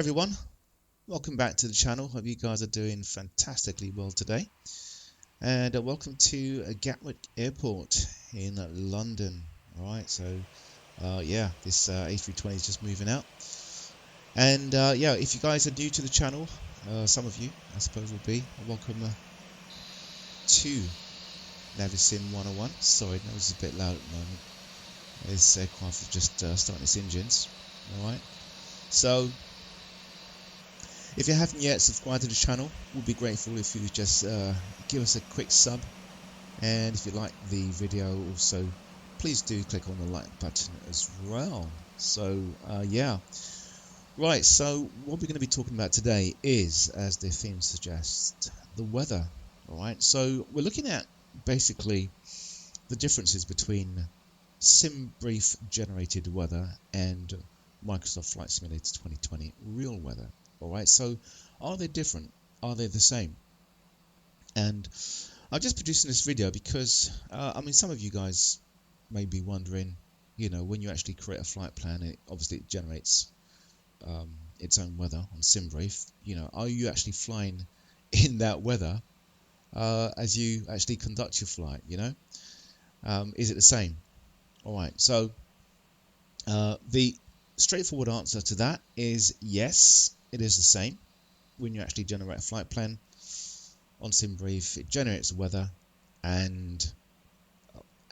everyone, welcome back to the channel. Hope you guys are doing fantastically well today, and welcome to Gatwick Airport in London. Alright, so yeah, this A320 is just moving out, and yeah, if you guys are new to the channel, some of you I suppose will be, welcome to Navisim 101. Sorry, that was a bit loud at the moment. This aircraft is just starting its engines. Alright, so if you haven't yet subscribed to the channel, we'd be grateful if you just give us a quick sub, and if you like the video also please do click on the like button as well. So yeah, right, so what we're going to be talking about today is, as the theme suggests, the weather. Alright, so we're looking at basically the differences between Simbrief generated weather and Microsoft Flight Simulator 2020 real weather. Alright, so are they different? Are they the same? And I'm just producing this video because, I mean, some of you guys may be wondering, you know, when you actually create a flight plan, it generates its own weather on Simbrief. You know, are you actually flying in that weather as you actually conduct your flight, you know? Is it the same? Alright, so the straightforward answer to that is yes, it is the same. When you actually generate a flight plan on Simbrief, it generates the weather, and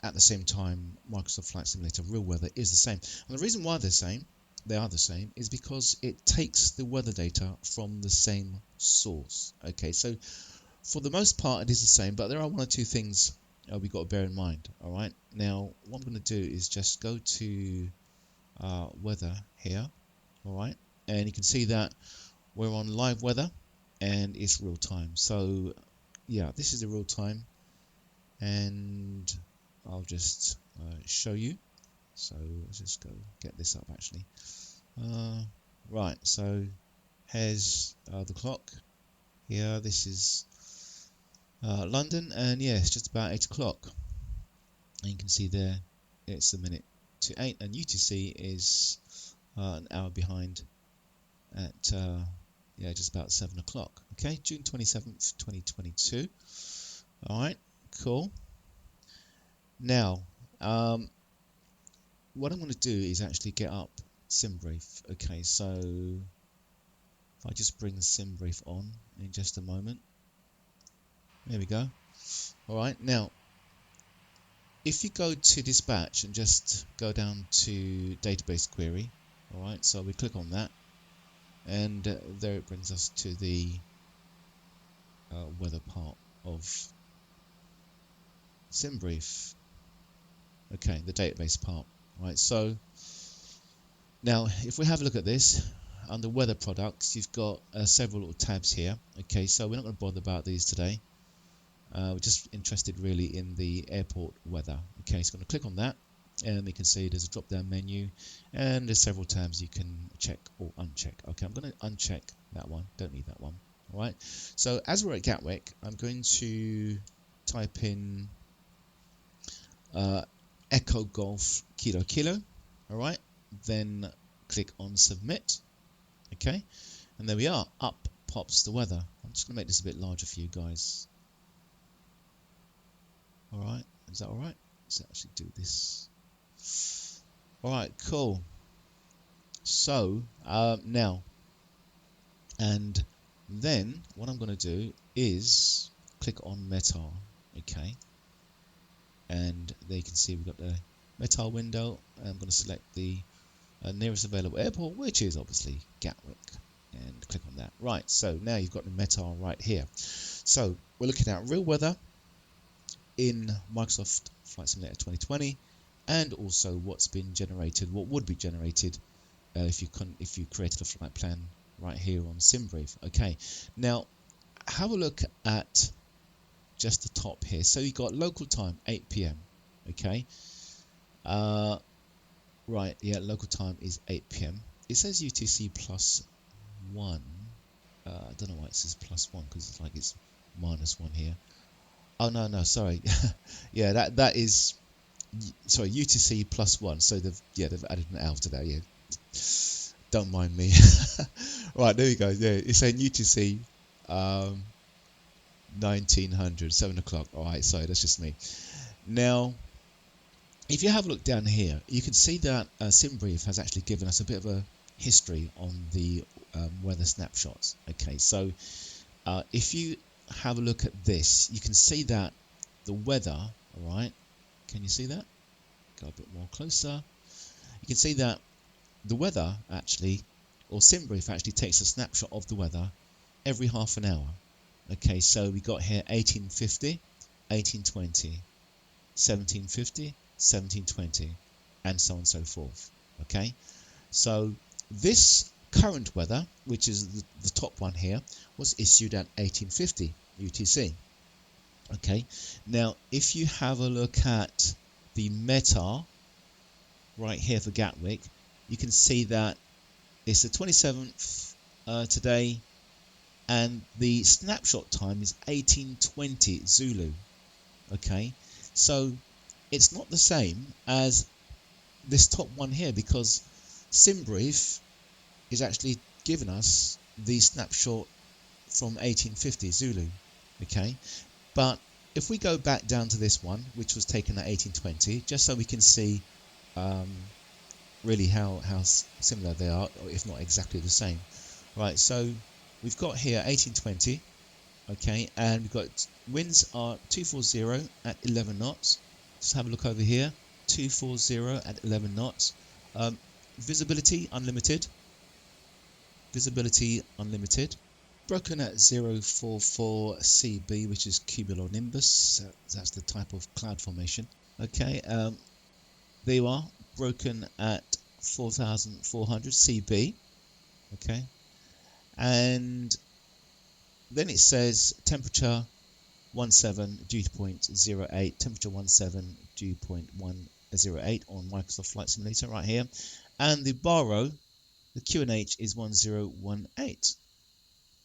at the same time Microsoft Flight Simulator real weather is the same. And the reason why they are the same is because it takes the weather data from the same source. Okay, so for the most part it is the same, but there are one or two things we've got to bear in mind. Alright, now what I'm going to do is just go to weather here. Alright, and you can see that we're on live weather and it's real time. So yeah, this is the real time, and I'll just show you. So let's just go get this up actually. Right, so here's the clock here. This is London, and yeah, it's just about 8 o'clock, and you can see there it's a minute to 8, and UTC is an hour behind at yeah, just about 7 o'clock. Okay, June 27th 2022. Alright, cool. Now what I'm going to do is actually get up Simbrief. Okay, so if I just bring Simbrief on in just a moment. There we go. Alright, now if you go to dispatch and just go down to database query, alright, so we click on that, and there it brings us to the weather part of Simbrief. Okay, the database part. Right, so now if we have a look at this under weather products, you've got several little tabs here. Okay, so we're not going to bother about these today. We're just interested really in the airport weather. Okay, so I'm going to click on that, and you can see there's a drop down menu, and there's several tabs you can check or uncheck. Okay, I'm going to uncheck that one, don't need that one. Alright, so as we're at Gatwick, I'm going to type in Echo Golf Kilo Kilo. Alright, then click on submit. Okay, and there we are, up pops the weather. I'm just going to make this a bit larger for you guys. Alright, is that alright? Let's actually do this. Alright, cool. So now, and then what I'm going to do is click on METAR. Okay, and there you can see we've got the METAR window. I'm going to select the nearest available airport, which is obviously Gatwick, and click on that. Right, so now you've got the METAR right here. So we're looking at real weather in Microsoft Flight Simulator 2020, and also what's been generated, what would be generated if you created a flight plan right here on Simbrief. Okay, now have a look at just the top here. So you've got local time 8 p.m. Okay, right, yeah, local time is 8 p.m. It says UTC +1. I don't know why it says +1, because it's like it's -1 here. Oh no, sorry. Yeah, that is, sorry, UTC +1. So they've added an L to that. Yeah, Don't mind me. Right, there we go. Yeah, it's saying UTC 1900, 7 o'clock. All right, so that's just me. Now, if you have a look down here, you can see that Simbrief has actually given us a bit of a history on the weather snapshots. Okay, so if you have a look at this, you can see that the weather, all right, can you see that? Go a bit more closer. You can see that the weather actually, or Simbrief actually takes a snapshot of the weather every half an hour. Okay, so we got here 1850, 1820, 1750, 1720, and so on and so forth. Okay, so this current weather, which is the top one here, was issued at 1850 UTC. Okay, now if you have a look at the METAR right here for Gatwick, you can see that it's the 27th today, and the snapshot time is 1820 Zulu. Okay, so it's not the same as this top one here, because Simbrief is actually giving us the snapshot from 1850 Zulu. Okay, but if we go back down to this one, which was taken at 1820, just so we can see really how similar they are, or if not exactly the same. Right, so we've got here 1820, okay, and we've got winds are 240 at 11 knots. Just have a look over here, 240 at 11 knots. Visibility unlimited. Visibility unlimited. Broken at 044 CB, which is cumulonimbus. That's the type of cloud formation. Okay, there you are. Broken at 4,400 CB. Okay, and then it says temperature 17 dew point 08, temperature 17 dew point 108 on Microsoft Flight Simulator right here, and the baro, the QNH is 1018.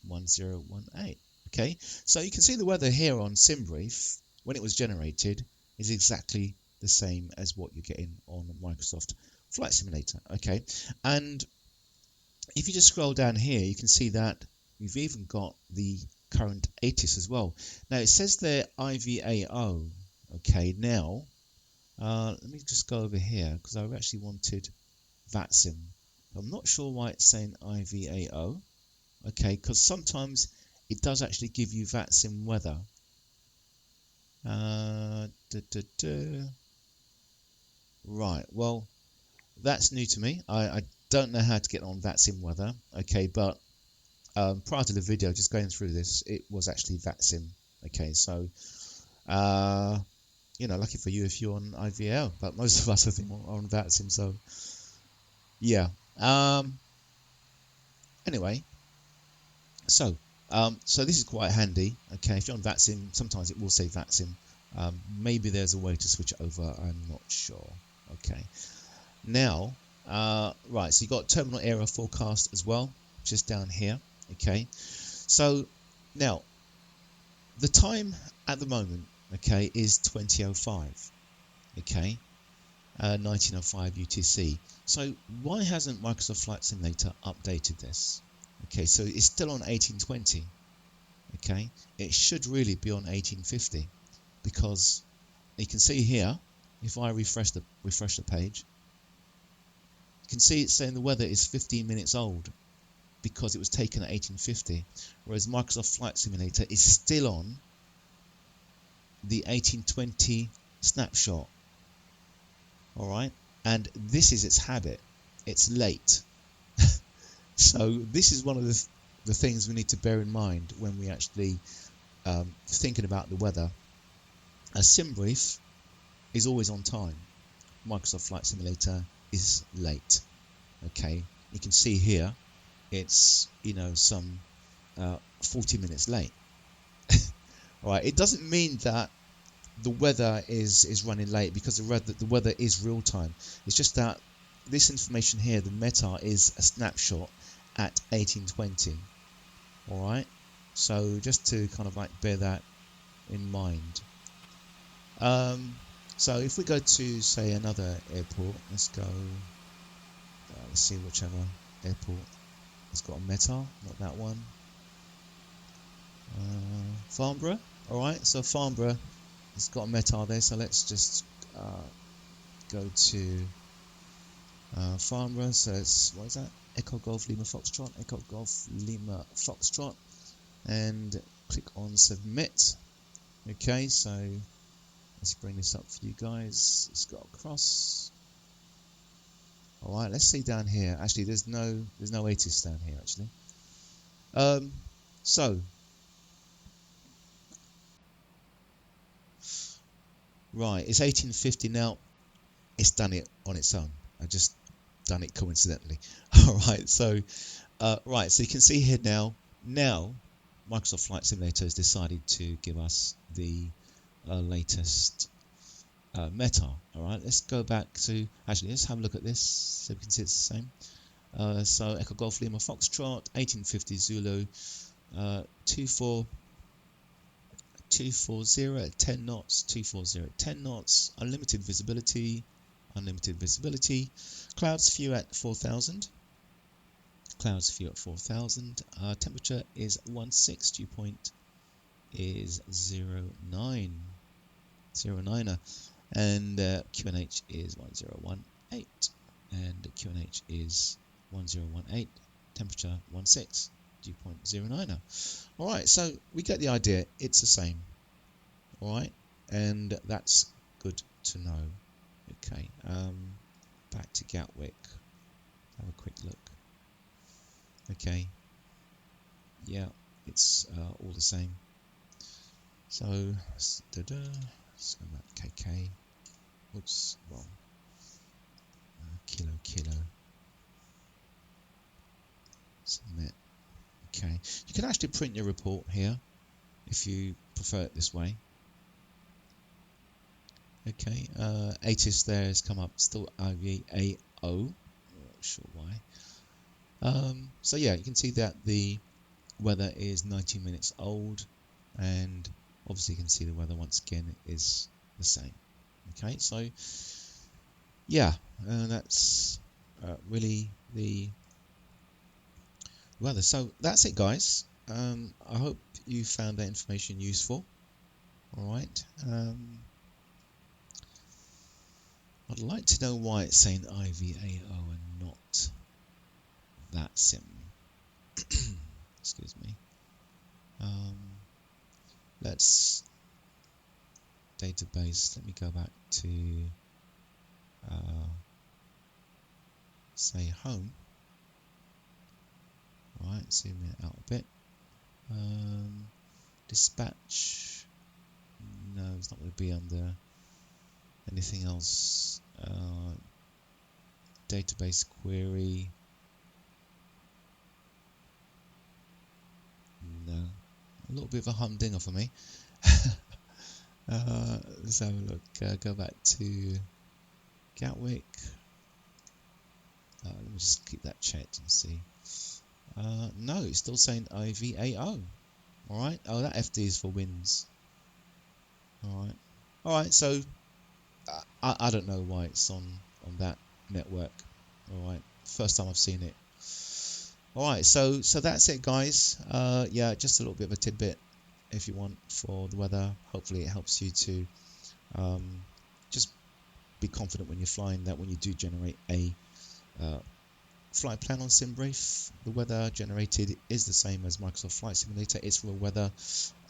1018. Okay, so you can see the weather here on Simbrief when it was generated is exactly the same as what you're getting on Microsoft Flight Simulator. Okay, and if you just scroll down here, you can see that we've even got the current ATIS as well. Now it says there IVAO. Okay, now let me just go over here because I actually wanted VATSIM. I'm not sure why it's saying IVAO. Okay, because sometimes it does actually give you VATSIM weather. Right, well, that's new to me. I don't know how to get on VATSIM weather. Okay, but prior to the video, just going through this, it was actually VATSIM. Okay, so you know, lucky for you if you're on IVL, but most of us I think are on VATSIM. So yeah. Anyway, so this is quite handy. Okay, if you're on VATSIM, sometimes it will say VATSIM. Maybe there's a way to switch it over. I'm not sure. Okay. Now, right. So you got terminal error forecast as well, just down here. Okay. So now, the time at the moment, okay, is 20:05. Okay. 19:05 UTC. So why hasn't Microsoft Flight Simulator updated this? Okay, so it's still on 1820. Okay, it should really be on 1850, because you can see here, if I refresh the page, you can see it's saying the weather is 15 minutes old because it was taken at 1850, whereas Microsoft Flight Simulator is still on the 1820 snapshot. All right, and this is its habit. It's late. So this is one of the things we need to bear in mind when we actually thinking about the weather. A Simbrief is always on time. Microsoft Flight Simulator is late. Okay, you can see here it's, you know, some 40 minutes late. All right, it doesn't mean that the weather is running late, because the weather is real time. It's just that this information here, the METAR, is a snapshot at 1820. All right, so just to kind of like bear that in mind. So if we go to, say, another airport, let's go, let's see whichever. airport has got a meta, not that one. Farnborough, alright, so Farnborough has got a meta there, so let's just go to Farnborough. So it's, what is that? Echo Golf Lima Foxtrot, Echo Golf Lima Foxtrot, and click on submit. Okay, so let's bring this up for you guys. It's got a cross. Alright, let's see down here. Actually, there's no ATIS down here actually. So right, it's 1850 now. It's done it on its own. I just done it coincidentally. Alright, so right, so you can see here now Microsoft Flight Simulator has decided to give us the latest meta. Alright, let's go back to, actually let's have a look at this so we can see it's the same. So Echo Golf Lima Foxtrot, 1850 Zulu, 240 at 10 knots, 240 at 10 knots, unlimited visibility, clouds few at 4,000, temperature is 16, dew point is 09, and QNH is 1018, and QNH is 1018, temperature 16, dew point 09. Alright, so we get the idea, it's the same. Alright, and that's good to know. Okay, back to Gatwick, have a quick look. Okay, yeah, it's all the same. So let's go back KK. Oops, wrong. Kilo. Submit. Okay, you can actually print your report here if you prefer it this way. Okay, ATIS there has come up, still IVAO. Not sure why. So yeah, you can see that the weather is 19 minutes old, and obviously you can see the weather once again is the same. Okay, so yeah, that's really the weather. So that's it, guys. I hope you found that information useful. Alright, I'd like to know why it's saying IVAO and not that sim. Excuse me. Let's database. Let me go back to say home. Right, zoom it out a bit. Dispatch. No, it's not going to be under anything else. Database query. No, a little bit of a humdinger for me. Let's have a look. Go back to Gatwick. Let me just keep that checked and see. No, it's still saying IVAO. Alright, oh, that FD is for winds. Alright, so I don't know why it's on that network. Alright, first time I've seen it. Alright, so that's it, guys. Yeah, just a little bit of a tidbit if you want for the weather. Hopefully it helps you to just be confident when you're flying, that when you do generate a flight plan on Simbrief, the weather generated is the same as Microsoft Flight Simulator. It's real weather,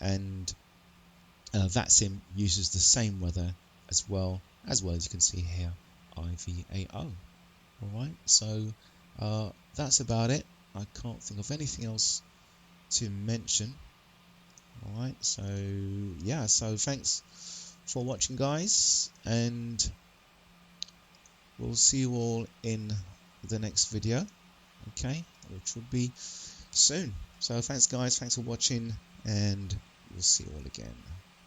and VATSIM uses the same weather as well as you can see here, IVAO. Alright, so that's about it. I can't think of anything else to mention. Alright, so yeah, so thanks for watching, guys, and we'll see you all in the next video, okay, which will be soon. So thanks, guys, thanks for watching, and we'll see you all again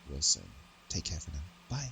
real soon. Take care for now. Bye.